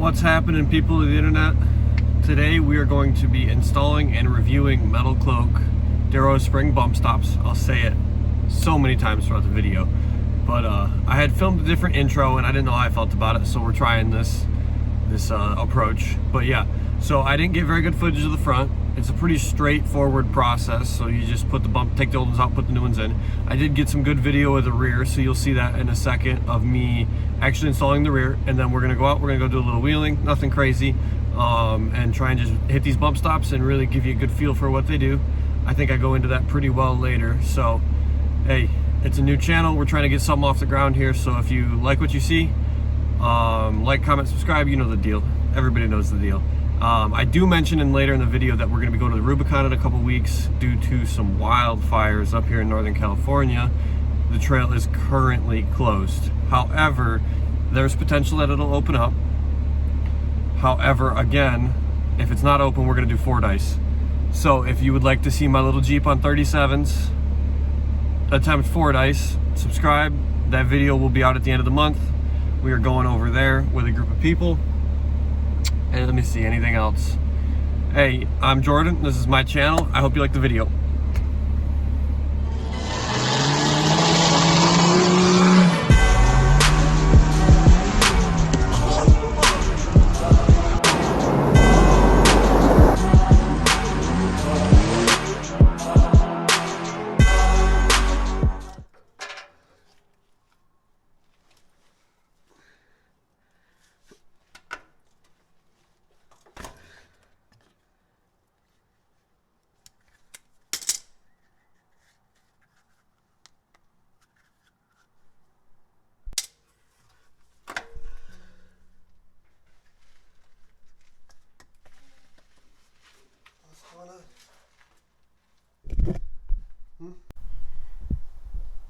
What's happening, people of the internet? Today we are going to be installing and reviewing Metalcloak Duro Spring bump stops. I'll say it so many times throughout the video, but I had filmed a different intro and I didn't know how I felt about it, so we're trying this approach. But yeah, so I didn't get very good footage of the front. It's a pretty straightforward process, so you just put the bump, take the old ones out, put the new ones in. I did get some good video of the rear, so you'll see that in a second of me actually installing the rear, and then we're gonna go out, we're gonna go do a little wheeling, nothing crazy, and try and just hit these bump stops and really give you a good feel for what they do. I think I go into that pretty well later. So hey, it's a new channel, we're trying to get something off the ground here, so if you like what you see, like, comment, subscribe, you know the deal. Everybody knows the deal. I do mention later in the video that we're going to be going to the Rubicon in a couple weeks due to some wildfires up here in Northern California. The trail is currently closed. However, there's potential that it'll open up. However, again, if it's not open, we're going to do Fordyce. So if you would like to see my little Jeep on 37s attempt Fordyce, subscribe. That video will be out at the end of the month. We are going over there with a group of people. And let me see, anything else? Hey, I'm Jordan, this is my channel. I hope you like the video.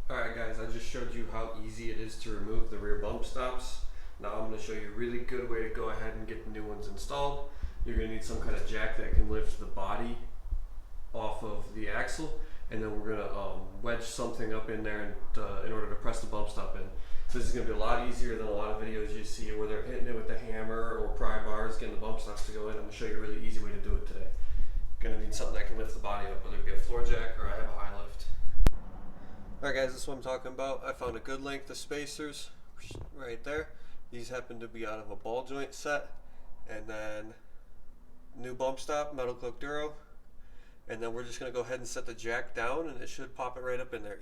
Alright guys, I just showed you how easy it is to remove the rear bump stops. Now I'm going to show you a really good way to go ahead and get the new ones installed. You're going to need some kind of jack that can lift the body off of the axle, and then we're going to wedge something up in there in order to press the bump stop in. So this is going to be a lot easier than a lot of videos you see where they're hitting it with the hammer or pry bars, getting the bump stops to go in. I'm going to show you a really easy way to do it today. You're going to need something that can lift the body up, whether it be a floor jack or I have a high lift. Alright guys, this is what I'm talking about. I found a good length of spacers right there. These happen to be out of a ball joint set. And then new bump stop, Metalcloak Duro. And then we're just going to go ahead and set the jack down and it should pop it right up in there.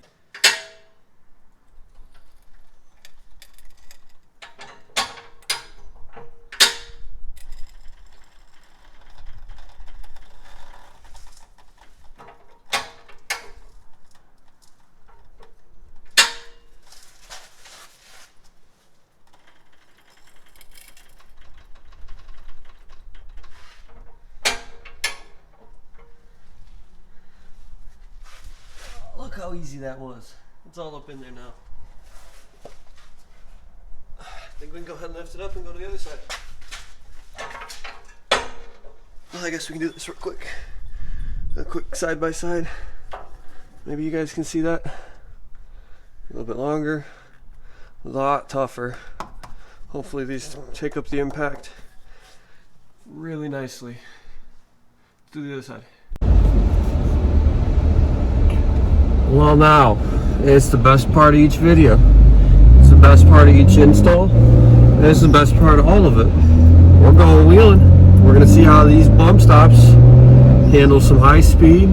Look how easy that was. It's all up in there now. I think we can go ahead and lift it up and go to the other side. Well, I guess we can do this real quick. A quick side by side. Maybe you guys can see that. A little bit longer. A lot tougher. Hopefully these take up the impact really nicely. Let's do the other side. Well, now, it's the best part of each video. It's the best part of each install. And it's the best part of all of it. We're going wheeling. We're going to see how these bump stops handle some high speed.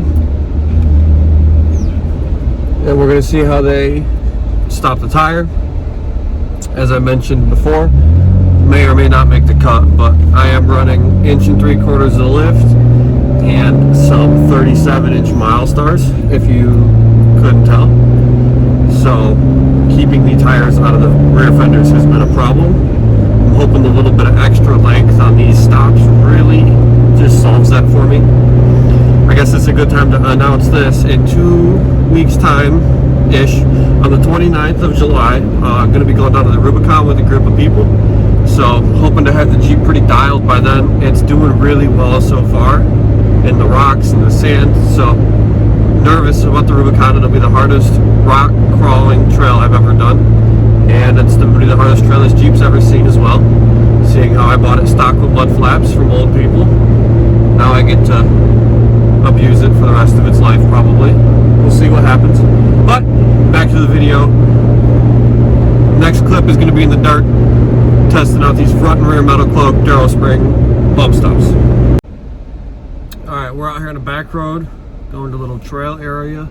And we're going to see how they stop the tire. As I mentioned before, may or may not make the cut, but I am running 1 3/4 of the lift and some 37-inch mile stars, if you couldn't tell. So keeping the tires out of the rear fenders has been a problem. I'm hoping a little bit of extra length on these stops really just solves that for me. I guess it's a good time to announce this. In 2 weeks time-ish, on the 29th of July, I'm going to be going down to the Rubicon with a group of people. So hoping to have the Jeep pretty dialed by then. It's doing really well so far in the rocks and the sand. So nervous about the Rubicon. It'll be the hardest rock crawling trail I've ever done, and it's going to be the hardest trail this Jeep's ever seen as well, seeing how I bought it mud flaps from old people. Now I get to abuse it for the rest of its life, probably. We'll see what happens. But back to the video. Next clip is going to be in the dirt, testing out these front and rear Metalcloak Duro Spring bump stops. Alright, we're out here on a back road, going to a little trail area.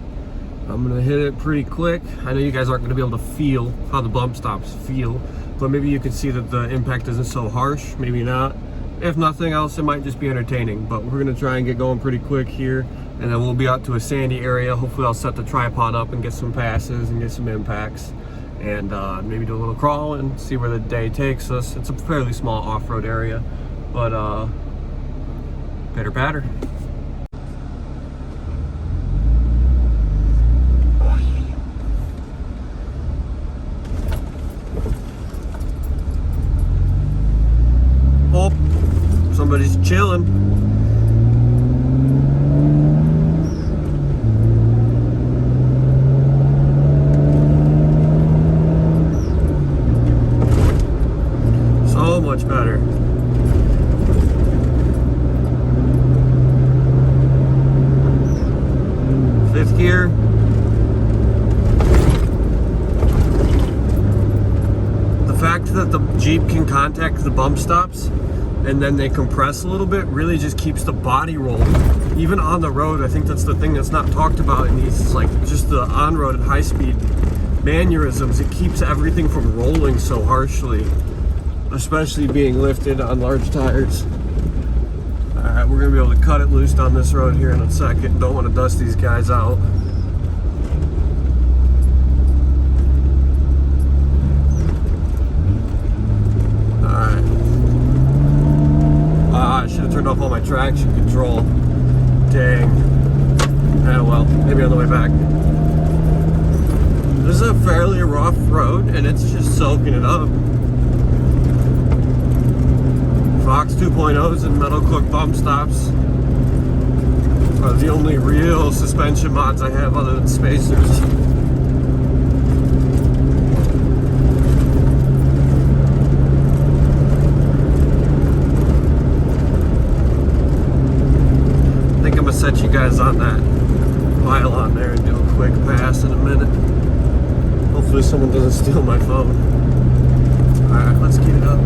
I'm going to hit it pretty quick. I know you guys aren't going to be able to feel how the bump stops feel, but maybe you can see that the impact isn't so harsh, maybe not. If nothing else, it might just be entertaining, but we're going to try and get going pretty quick here, and then we'll be out to a sandy area. Hopefully I'll set the tripod up and get some passes and get some impacts, and maybe do a little crawl and see where the day takes us. It's a fairly small off-road area, but pitter patter. Oh, somebody's chilling. So much better. Fifth gear. The fact that the Jeep can contact the bump stops and then they compress a little bit really just keeps the body rolling. Even on the road, I think that's the thing that's not talked about in these, like just the on-road and high-speed mannerisms. It keeps everything from rolling so harshly, especially being lifted on large tires. Alright, we're gonna be able to cut it loose on this road here in a second. Don't want to dust these guys out. I should have turned off all my traction control. Dang. Oh well, maybe on the way back. This is a fairly rough road and it's just soaking it up. Fox 2.0s and Metalcloak bump stops are the only real suspension mods I have other than spacers. Set you guys on that pile on there and do a quick pass in a minute. Hopefully someone doesn't steal my phone. Alright, let's get it up.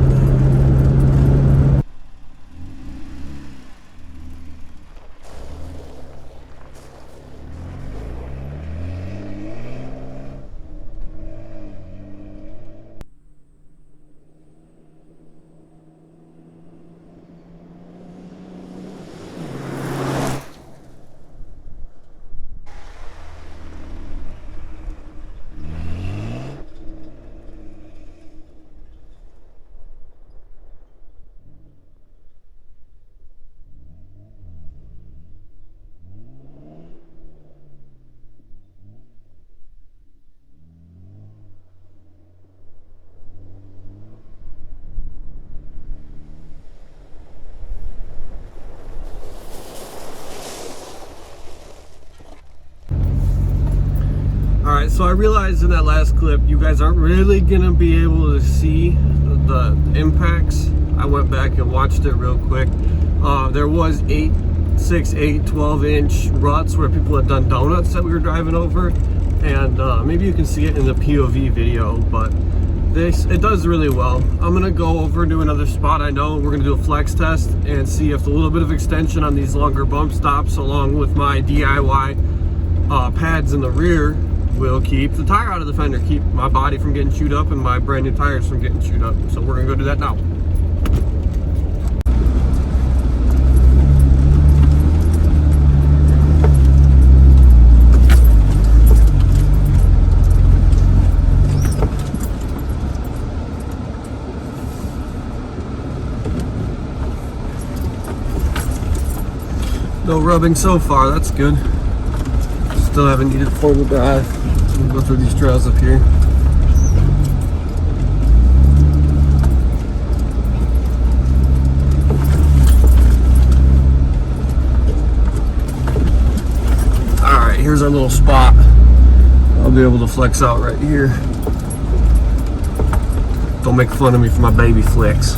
Alright, so I realized in that last clip you guys aren't really gonna be able to see the impacts. I went back and watched it real quick. There was 8, 6, 8, 12 inch ruts where people had done donuts that we were driving over, and maybe you can see it in the POV video, but it does really well. I'm gonna go over to another spot. I know we're gonna do a flex test and see if the little bit of extension on these longer bump stops along with my DIY pads in the rear will keep the tire out of the fender, keep my body from getting chewed up and my brand new tires from getting chewed up. So we're gonna go do that now. No rubbing so far, that's good. Still haven't needed four-wheel drive. We'll go through these trails up here. Alright, here's our little spot. I'll be able to flex out right here. Don't make fun of me for my baby flex.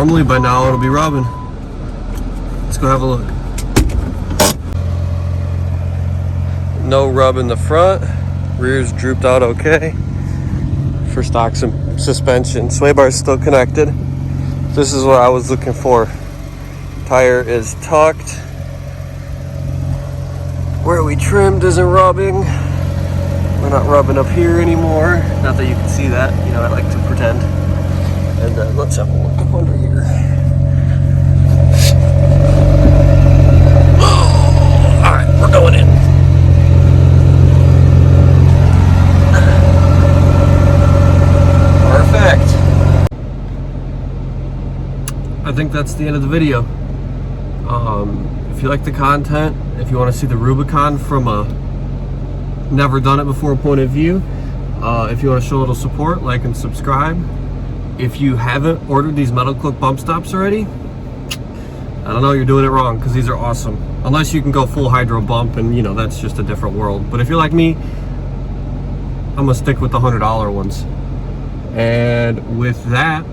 normally by now it'll be rubbing. Let's go have a look. No rub in the front. Rear's drooped out okay. For stock suspension. Sway bar is still connected. This is what I was looking for. Tire is tucked. Where we trimmed isn't rubbing. We're not rubbing up here anymore. Not that you can see that, you know, I like to pretend. And then let's have a look up under here. Oh, all right, we're going in. Perfect. I think that's the end of the video. If you like the content, if you want to see the Rubicon from a never done it before point of view, if you want to show a little support, like and subscribe. If you haven't ordered these Metalcloak bump stops already, I don't know, you're doing it wrong, because these are awesome. Unless you can go full hydro bump, and you know, that's just a different world. But if you're like me, I'm gonna stick with the $100 ones. And with that,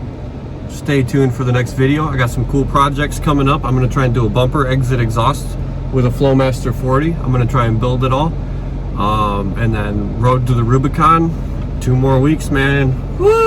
stay tuned for the next video. I got some cool projects coming up. I'm gonna try and do a bumper exit exhaust with a Flowmaster 40. I'm gonna try and build it all. And then road to the Rubicon, 2 more weeks, man. Woo!